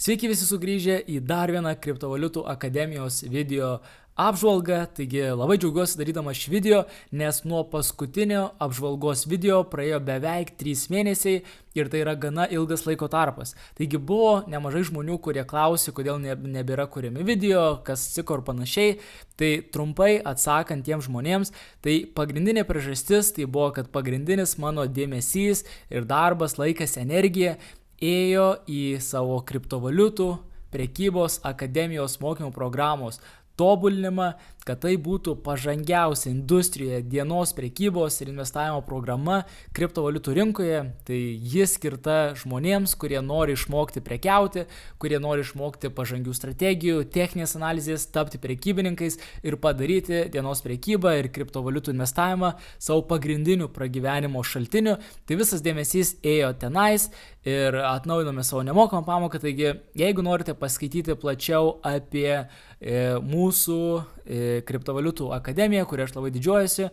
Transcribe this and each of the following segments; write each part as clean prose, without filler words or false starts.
Sveiki visi sugrįžę į dar vieną Kriptovaliutų akademijos video apžvalgą. Taigi labai džiaugiuosi darydamas šį video, nes nuo paskutinio apžvalgos video praėjo beveik 3 mėnesiai ir tai yra gana ilgas laiko tarpas. Taigi buvo nemažai žmonių, kurie klausė, kodėl nebėra kuriami video, kas atsitiko ir panašiai. Tai trumpai atsakant tiems žmonėms, tai pagrindinė priežastis tai buvo, kad pagrindinis mano dėmesys ir darbas, laikas, energija ėjo į savo kriptovaliutų prekybos akademijos mokymų programos tobulinimą, kad tai būtų pažangiausia industrijoje dienos prekybos ir investavimo programa kriptovaliutų rinkoje. Tai ji skirta žmonėms, kurie nori išmokti prekiauti, kurie nori išmokti pažangių strategijų, techninės analizės, tapti prekybininkais ir padaryti dienos prekybą ir kriptovaliutų investavimą savo pagrindiniu pragyvenimo šaltiniu. Tai visas dėmesys ėjo tenais ir atnaujinome savo nemokamą pamoką. Taigi, jeigu norite paskaityti plačiau apie mūsų kriptovaliutų akademiją, kurią aš labai didžiuojuosi,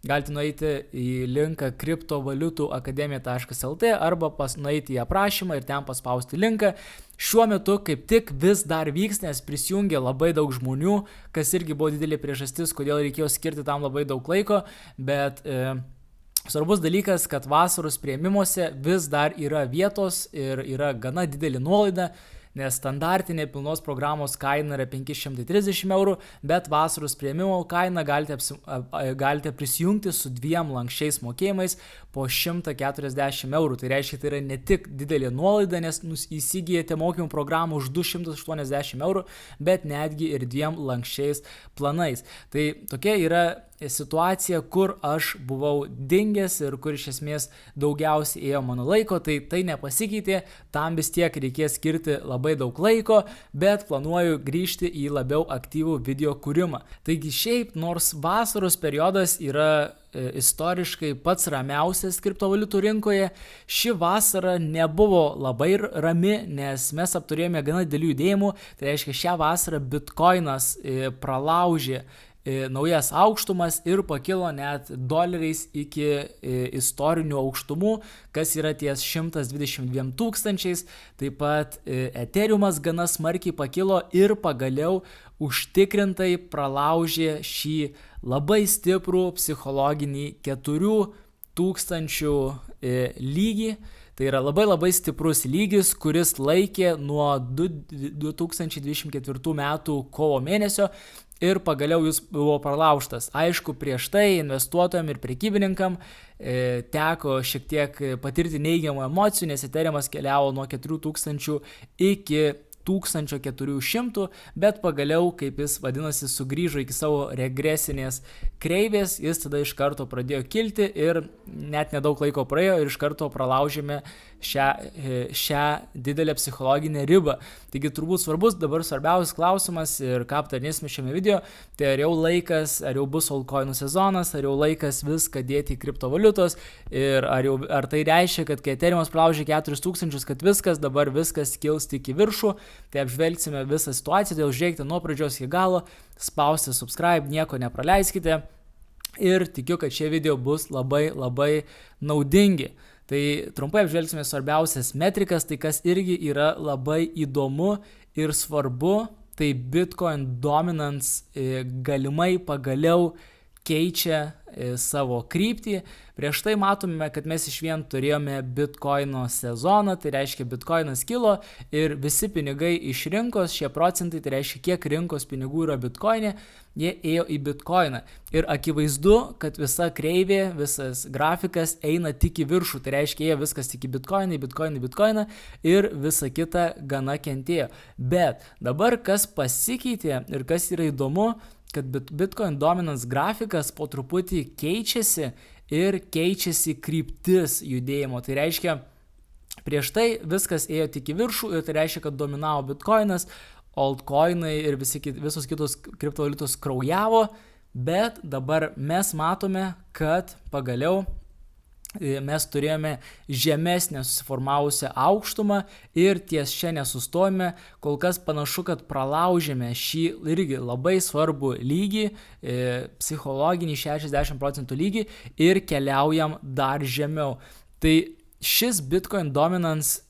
galite nueiti į linką kriptovaliutuakademija.lt arba nueiti į aprašymą ir ten paspausti linką. Šiuo metu kaip tik vis dar vyks, nes prisijungė labai daug žmonių, kas irgi buvo didelė priežastis, kodėl reikėjo skirti tam labai daug laiko, bet svarbus dalykas, kad vasaros priėmimuose vis dar yra vietos ir yra gana didelė nuolaida, nes standartinė pilnos programos kaina yra 530 €, bet vasaros priėmimo kainą galite prisijungti su 2 lanksčiais mokėjimais po 140 €. Tai reiškia, tai yra ne tik didelė nuolaida, nes įsigijate mokymų programą už 280 €, bet netgi ir 2 lanksčiais planais. Tai tokia yra situacija, kur aš buvau dingęs ir kur iš esmės daugiausiai ėjo mano laiko, tai nepasikeitė, tam vis tiek reikės skirti labai daug laiko, bet planuoju grįžti į labiau aktyvų video kūrimą. Taigi šiaip, nors vasaros periodas yra istoriškai pats ramiausias kriptovaliutų rinkoje, ši vasara nebuvo labai rami, nes mes apturėjome gana didelių judėjimų. Tai reiškia, šią vasarą Bitcoinas pralaužė naujas aukštumas ir pakilo net doleriais iki istorinių aukštumų, kas yra ties 122 000. Taip pat Ethereum gana smarkiai pakilo ir pagaliau užtikrintai pralaužė šį labai stiprų psichologinį 4000 lygį. Tai yra labai stiprus lygis, kuris laikė nuo 2024 metų kovo mėnesio ir pagaliau jis buvo pralaužtas. Aišku, prieš tai investuotojams ir prekybininkam teko šiek tiek patirti neigiamų emocijų, nes Ethereumas keliavo nuo 4000 iki 1400, bet pagaliau, kaip jis vadinasi, sugrįžo iki savo regresinės kreivės, jis tada iš karto pradėjo kilti ir net nedaug laiko praėjo ir iš karto pralaužėme šią didelę psichologinę ribą. Taigi turbūt svarbus dabar svarbiausias klausimas ir ką aptarnėsime šiame video, tai ar jau laikas, ar jau bus altcoinų sezonas, ar jau laikas viską dėti į kriptovaliutos ir ar tai reiškia, kad kai Ethereumas pralaužė 4000, kad dabar viskas kils tik į viršų. Tai apžvelgsime visą situaciją, todėl žiūrėkite nuo pradžios iki galo, spausti subscribe, nieko nepraleiskite ir tikiu, kad šie video bus labai naudingi. Tai trumpai apžvelgsime svarbiausias metrikas, tai kas irgi yra labai įdomu ir svarbu, tai Bitcoin dominance galimai pagaliau keičia savo kryptį. Prieš tai matome, kad mes išvien turėjome Bitcoino sezoną, tai reiškia Bitcoinas kilo ir visi pinigai iš rinkos, šie procentai, tai reiškia kiek rinkos pinigų yra Bitcoine, jie ėjo į Bitcoiną. Ir akivaizdu, kad visa kreivė, visas grafikas eina tik į viršų, tai reiškia ėjo viskas tik į Bitcoiną ir visa kita gana kentėjo. Bet dabar kas pasikeitė ir kas yra įdomu, kad Bitcoin dominance grafikas po truputį keičiasi ir keičiasi kryptis judėjimo. Tai reiškia, prieš tai viskas ėjo tik į viršų ir tai reiškia, kad dominavo Bitcoinas, altcoinai ir visos kitos kriptovaliutos kraujavo, bet dabar mes matome, kad pagaliau mes turėjome žemesnę susiformavusią aukštumą ir ties čia nesustojame. Kol kas panašu, kad pralaužėme šį irgi labai svarbų lygį, psichologinį 60% lygį ir keliaujam dar žemiau. Tai šis Bitcoin dominance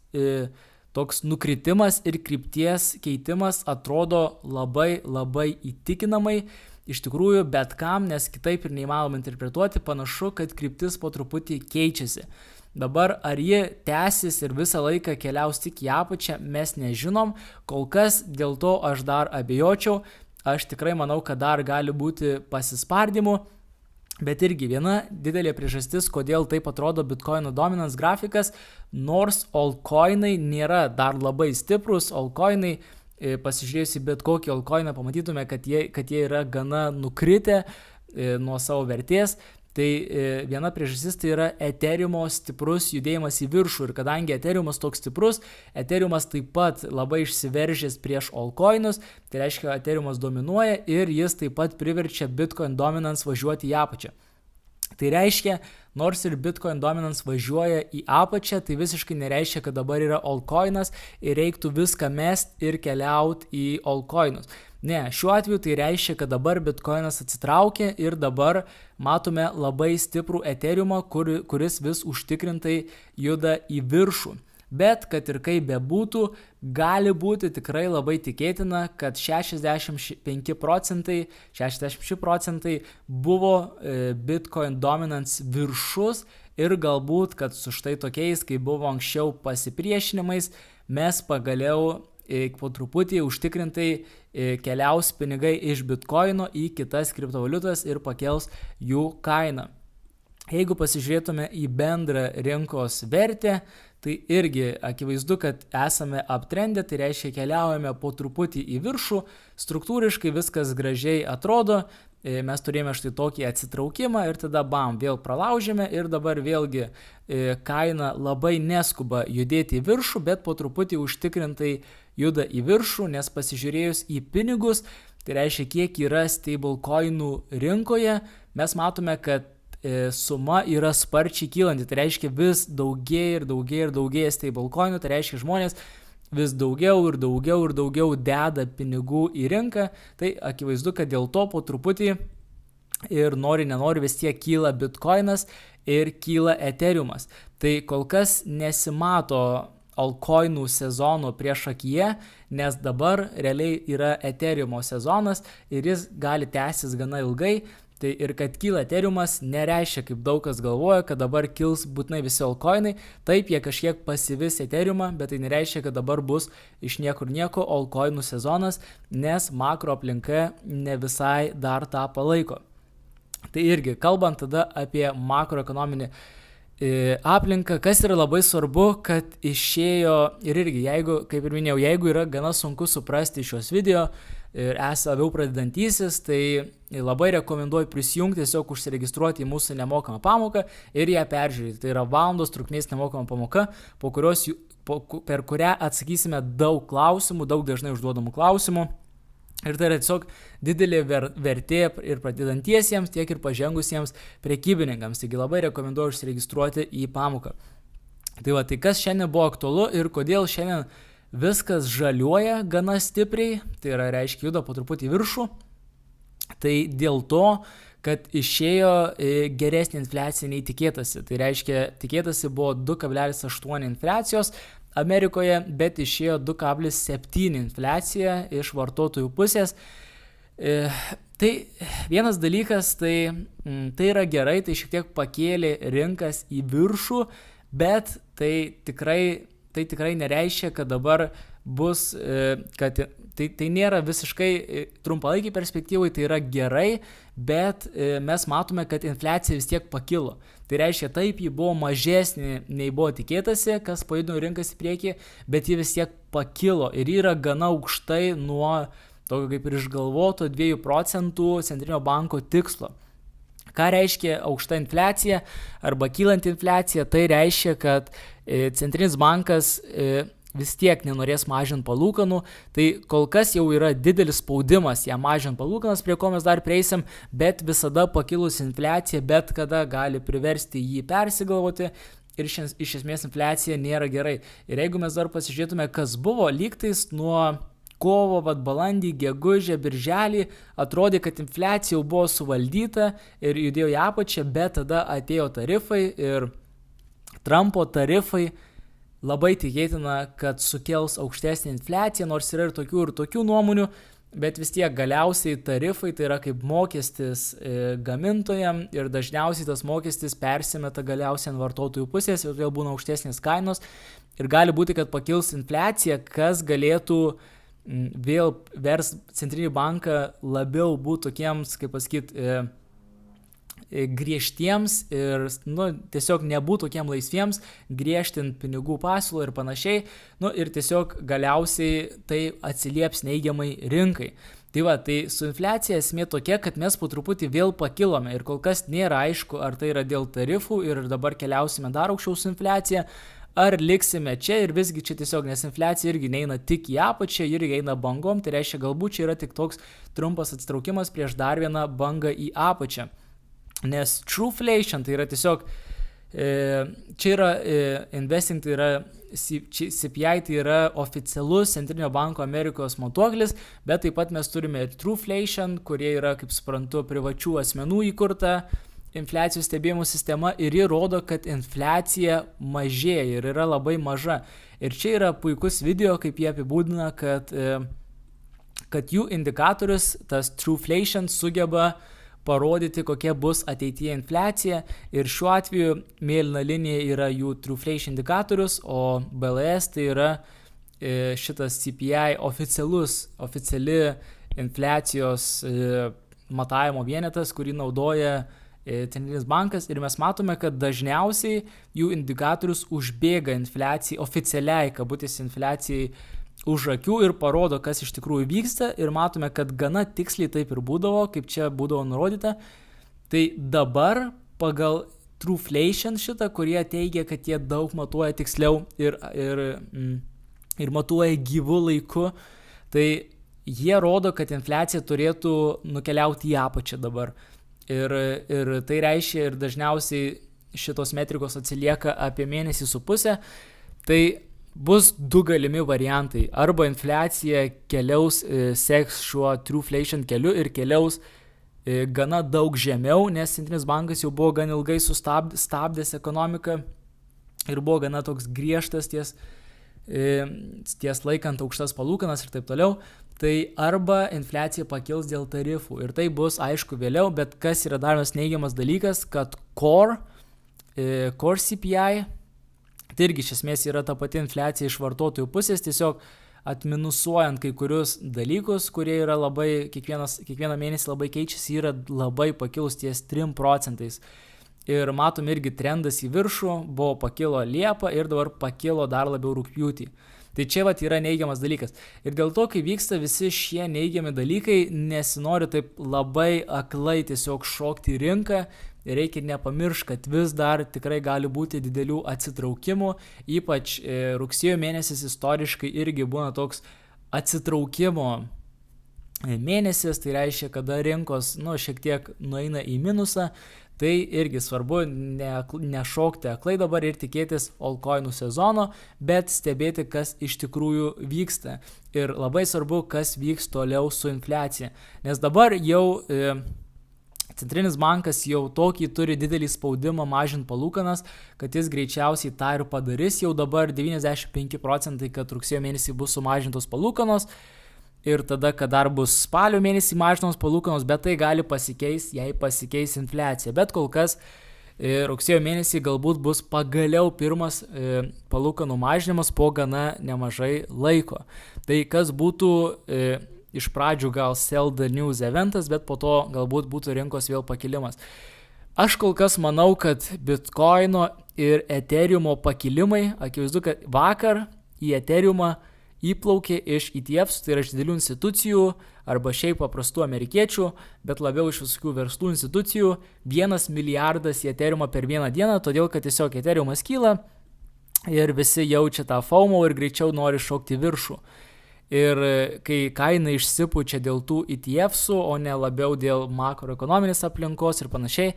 toks nukritimas ir krypties keitimas atrodo labai įtikinamai. Iš tikrųjų, bet kam, nes kitaip ir neįmanoma interpretuoti, panašu, kad kryptis po truputį keičiasi. Dabar ar ji tęsis ir visą laiką keliaus tik į apačią, mes nežinom, kol kas dėl to aš dar abejočiau, aš tikrai manau, kad dar gali būti pasispardymų, bet irgi viena didelė priežastis, kodėl taip atrodo Bitcoino dominance grafikas, nors altcoinai nėra dar labai stiprus, altcoinai pasižiūrėjus į bet kokį altcoiną pamatytume, kad jie yra gana nukritę nuo savo vertės. Tai viena priežastis tai yra Ethereumo stiprus judėjimas į viršų ir kadangi Ethereumas toks stiprus, Ethereumas taip pat labai išsiveržęs prieš altcoinus, tai reiškia Ethereumas dominuoja ir jis taip pat priverčia Bitcoin dominance važiuoti į apačią. Tai reiškia, nors ir Bitcoin dominance važiuoja į apačią, tai visiškai nereiškia, kad dabar yra altcoinas ir reiktų viską mest ir keliauti į altcoinus. Ne, šiuo atveju tai reiškia, kad dabar Bitcoinas atsitraukia ir dabar matome labai stiprų Ethereumą, kuris vis užtikrintai juda į viršų. Bet, kad ir kaip bebūtų, gali būti tikrai labai tikėtina, kad 65 procentai buvo Bitcoin dominance viršus ir galbūt, kad su štai tokiais, kai buvo anksčiau pasipriešinimais, mes pagaliau po truputį užtikrintai keliaus pinigai iš Bitcoino į kitas kriptovaliutas ir pakels jų kainą. Jeigu pasižiūrėtume į bendrą rinkos vertę, tai irgi akivaizdu, kad esame uptrendę, tai reiškia keliaujame po truputį į viršų, struktūriškai viskas gražiai atrodo, mes turėjome štai tokį atsitraukimą ir tada bam, vėl pralaužėme ir dabar vėlgi kaina labai neskuba judėti į viršų, bet po truputį užtikrintai juda į viršų, nes pasižiūrėjus į pinigus, tai reiškia kiek yra stablecoinų rinkoje, mes matome, kad suma yra sparčiai kylanti, tai reiškia vis daugėja stablecoinų, tai reiškia žmonės vis daugiau deda pinigų į rinką, tai akivaizdu, kad dėl to po truputį ir nenori vis tiek kyla Bitcoinas ir kyla Ethereumas. Tai kol kas nesimato altcoinų sezono priešakyje, nes dabar realiai yra Ethereumo sezonas ir jis gali tęsis gana ilgai. Tai ir kad kyla Ethereumas nereiškia, kaip daug kas galvoja, kad dabar kils būtinai visi altcoinai. Taip, jie kažkiek pasivis Ethereumą, bet tai nereiškia, kad dabar bus iš niekur nieko altcoinų sezonas, nes makro aplinka ne visai dar tą palaiko. Tai irgi, kalbant tada apie makroekonominį aplinką, kas yra labai svarbu, kad išėjo ir irgi, jeigu, kaip ir minėjau, jeigu yra gana sunku suprasti šios video ir esate labiau pradedantysis, tai labai rekomenduoju prisijungti, tiesiog užsiregistruoti į mūsų nemokamą pamoką ir ją peržiūrėti. Tai yra valandos trukmės nemokama pamoka, per kurią atsakysime daug klausimų, daug dažnai užduodamų klausimų. Ir tai yra tiesiog didelė vertė ir pradedantiesiems, tiek ir pažengusiems prekybininkams. Taigi labai rekomenduoju užsiregistruoti į pamoką. Tai va, tai kas šiandien buvo aktualu ir kodėl šiandien viskas žaliuoja gana stipriai, tai yra reiškia juda po truputį viršų, tai dėl to, kad išėjo geresnė infliacija nei tikėtasi. Tai reiškia, tikėtasi buvo 2,8 infliacijos Amerikoje, bet išėjo 2,7 infliacija iš vartotojų pusės. Tai vienas dalykas, tai yra gerai, tai šiek tiek pakėlė rinkas į viršų, bet tai tikrai nereiškia, kad dabar bus, kad tai nėra visiškai trumpalaikiai perspektyvai, tai yra gerai, bet mes matome, kad infliacija vis tiek pakilo. Tai reiškia, taip, ji buvo mažesnė nei buvo tikėtasi, kas pajudino rinkas į priekį, bet ji vis tiek pakilo ir yra gana aukštai nuo tokio kaip ir išgalvoto 2% centrinio banko tikslo. Ką reiškia aukšta infliacija arba kylanti infliacija? Tai reiškia, kad centrinis bankas vis tiek nenorės mažinti palūkanų, tai kol kas jau yra didelis spaudimas ją mažinti palūkanas, prie ko mes dar prieisim, bet visada pakilus infliacija bet kada gali priversti jį persigalvoti ir iš esmės infliacija nėra gerai. Ir jeigu mes dar pasižiūrėtume, kas buvo lygtais nuo kovo, balandį, gegužę, birželį, atrodė, kad infliacija jau buvo suvaldyta ir judėjo į apačią, bet tada atėjo tarifai ir Trumpo tarifai labai tikėtina, kad sukels aukštesnį infliaciją, nors yra ir tokių nuomonių, bet vis tiek galiausiai tarifai tai yra kaip mokestis gamintojam ir dažniausiai tas mokestis persimeta galiausiai ant vartotojų pusės ir todėl būna aukštesnės kainos ir gali būti, kad pakils infliacija, kas galėtų vėl vers centrinį banką labiau būti tokiems, kaip pasakyti, griežtiems ir tiesiog nebūtų tokiem laisviems, griežtint pinigų pasiūlą ir panašiai, ir tiesiog galiausiai tai atsilieps neigiamai rinkai. Tai su infliacija esmė tokia, kad mes po truputį vėl pakilome ir kol kas nėra aišku, ar tai yra dėl tarifų ir dabar keliausime dar aukščiau su infliacija, ar liksime čia ir visgi čia tiesiog, nes infliacija irgi neina tik į apačią, irgi eina bangom, tai reiškia galbūt čia yra tik toks trumpas atsitraukimas prieš dar vieną bangą į apačią. Nes trueflation tai yra tiesiog, čia yra investing, tai yra CPI, tai yra oficialus Centrinio banko Amerikos matuoklis, bet taip pat mes turime ir trueflation, kurie yra, kaip suprantu, privačių asmenų įkurta infliacijos stebėjimo sistema ir ji rodo, kad infliacija mažėja ir yra labai maža. Ir čia yra puikus video, kaip jie apibūdina, kad jų indikatorius, tas trueflation, sugeba parodyti, kokia bus ateityje infliacija ir šiuo atveju mėlyna linija yra jų trueflation indikatorius, o BLS tai yra šitas CPI oficiali infliacijos matavimo vienetas, kurį naudoja Centrinis bankas ir mes matome, kad dažniausiai jų indikatorius užbėga infliacijai, oficialiai kabutės infliacijai už akių ir parodo, kas iš tikrųjų vyksta ir matome, kad gana tiksliai taip ir būdavo, kaip čia būdavo nurodyta. Tai dabar pagal trueflation šitą, kurie teigia, kad jie daug matuoja tiksliau ir matuoja gyvų laiku, tai jie rodo, kad infliacija turėtų nukeliauti į apačią dabar. Ir tai reiškia ir dažniausiai šitos metrikos atsilieka apie mėnesį su pusę. Tai bus du galimi variantai. Arba infliacija keliaus, seks šiuo trueflation keliu ir keliaus gana daug žemiau, nes Centrinis bankas jau buvo gan ilgai sustabdęs ekonomiką ir buvo gana toks griežtas ties laikant aukštas palūkanas ir taip toliau. Tai arba infliacija pakils dėl tarifų ir tai bus aišku vėliau, bet kas yra dar vienas neigiamas dalykas, kad core CPI, tai irgi iš esmės yra ta pati infliacija iš vartotojų pusės, tiesiog atminusuojant kai kurius dalykus, kurie yra labai, kiekvieną mėnesį labai keičiasi, yra labai pakilus ties 3%. Ir matom irgi trendas į viršų, buvo pakilo Liepą ir dabar pakilo dar labiau rugpjūtį. Tai čia yra neigiamas dalykas. Ir dėl to, kai vyksta visi šie neigiami dalykai, nesinori taip labai aklai tiesiog šokti į rinką, reikia nepamiršti, kad vis dar tikrai gali būti didelių atsitraukimų, ypač rugsėjo mėnesis istoriškai irgi būna toks atsitraukimo mėnesis, tai reiškia, kada rinkos šiek tiek nueina į minusą, tai irgi svarbu nešokti aklai dabar ir tikėtis altcoinų sezono, bet stebėti, kas iš tikrųjų vyksta. Ir labai svarbu, kas vyks toliau su infliacija. Nes dabar jau Centrinis bankas jau tokį turi didelį spaudimą mažinti palūkanas, kad jis greičiausiai tą ir padarys. Jau dabar 95%, kad rugsėjo mėnesį bus sumažintos palūkanos. Ir tada, kad dar bus spalio mėnesį mažinamos palūkanos, bet tai gali pasikeis, jei pasikeis infliacija. Bet kol kas rugsėjo mėnesį galbūt bus pagaliau pirmas palūkanų mažinimas po gana nemažai laiko. Tai kas būtų iš pradžių gal sell the news eventas, bet po to galbūt būtų rinkos vėl pakilimas. Aš kol kas manau, kad Bitcoino ir Ethereum pakilimai, akivaizdu, kad vakar į Ethereum įplaukė iš ETFs, tai yra iš didelių institucijų arba šiaip paprastų amerikiečių, bet labiau iš visokių verslų institucijų, 1 milijardas į Ethereum per vieną dieną, todėl kad tiesiog Ethereumas kyla ir visi jaučia tą FOMO ir greičiau nori šokti viršų. Ir kai kaina išsipučia dėl tų ETFsų, o ne labiau dėl makroekonominės aplinkos ir panašiai,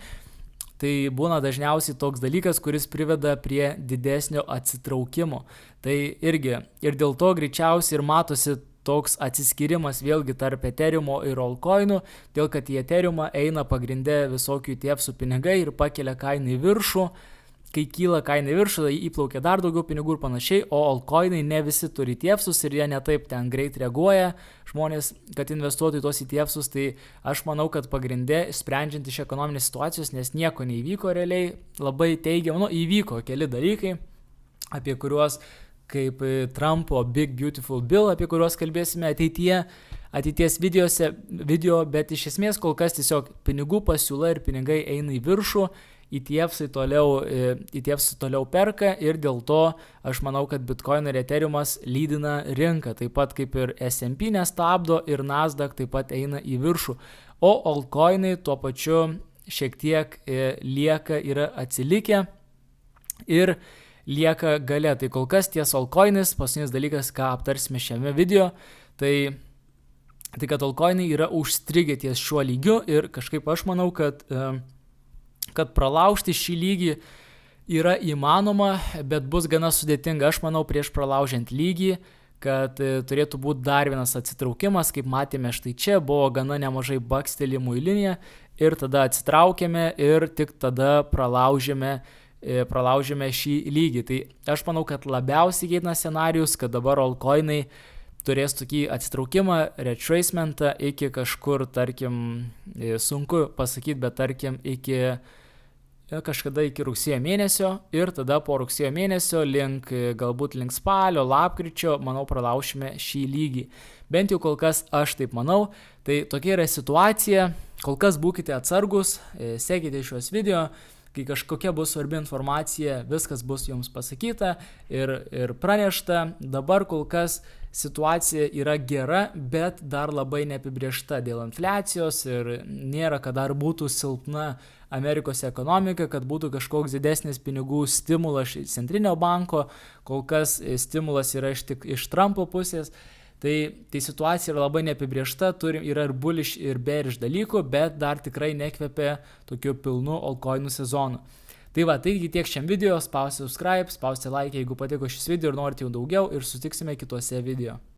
tai būna dažniausiai toks dalykas, kuris priveda prie didesnio atsitraukimo. Tai irgi ir dėl to greičiausiai ir matosi toks atsiskyrimas vėlgi tarp Ethereum ir altcoinų, dėl kad į Ethereum eina pagrinde visokių ETFsų pinigai ir pakelia kainą į viršų, kai kyla kaina į viršų, tai įplaukia dar daugiau pinigų ir panašiai, o altcoinai ne visi turi ETF'us ir jie netaip ten greit reaguoja žmonės, kad investuotų į tos ETF'us, tai aš manau, kad pagrindė sprendžiant iš ekonominės situacijos, nes nieko neįvyko realiai, labai teigiamai, įvyko keli dalykai, apie kuriuos kaip Trumpo Big Beautiful Bill, apie kuriuos kalbėsime ateities video, bet iš esmės kol kas tiesiog pinigų pasiūla ir pinigai eina į viršų, ETFs toliau perka ir dėl to aš manau, kad Bitcoin ir Ethereum lydina rinką, taip pat kaip ir S&P nestabdo ir Nasdaq taip pat eina į viršų, o altcoinai tuo pačiu šiek tiek yra atsilikę ir lieka gale. Tai kol kas ties altcoinis, paskutinis dalykas, ką aptarsime šiame video, tai kad altcoinai yra užstrigę ties šiuo lygiu ir kažkaip aš manau, kad pralaužti šį lygį yra įmanoma, bet bus gana sudėtinga. Aš manau, prieš pralaužiant lygį, kad turėtų būti dar vienas atsitraukimas, kaip matėme štai čia, buvo gana nemažai bakstelimų į liniją ir tada atsitraukėme ir tik tada pralaužėme šį lygį. Tai aš manau, kad labiausiai gėdina scenarius, kad dabar altcoinai turės tokį atsitraukimą, retracementą iki kažkur, tarkim, sunku pasakyti, bet tarkim kažkada iki rugsėjo mėnesio ir tada po rugsėjo mėnesio galbūt link spalio, lapkričio, manau, pralaušime šį lygį. Bent jau kol kas aš taip manau. Tai tokia yra situacija. Kol kas būkite atsargus, sekite šios video. Kai kažkokia bus svarbi informacija, viskas bus jums pasakyta ir pranešta. Dabar kol kas situacija yra gera, bet dar labai neapibrėžta dėl infliacijos ir nėra, kad dar būtų silpna Amerikos ekonomika, kad būtų kažkoks didesnis pinigų stimulas iš centrinio banko. Kol kas stimulas yra iš Trumpo pusės. Tai situacija yra labai neapibrėžta, yra ir bullish ir bearish dalykų, bet dar tikrai nekvepia tokiu pilnu altcoinų sezonu. Tai taigi tiek šiam video, spausti subscribe, spausti like, jeigu patiko šis video ir norite jau daugiau ir susitiksime kitose video.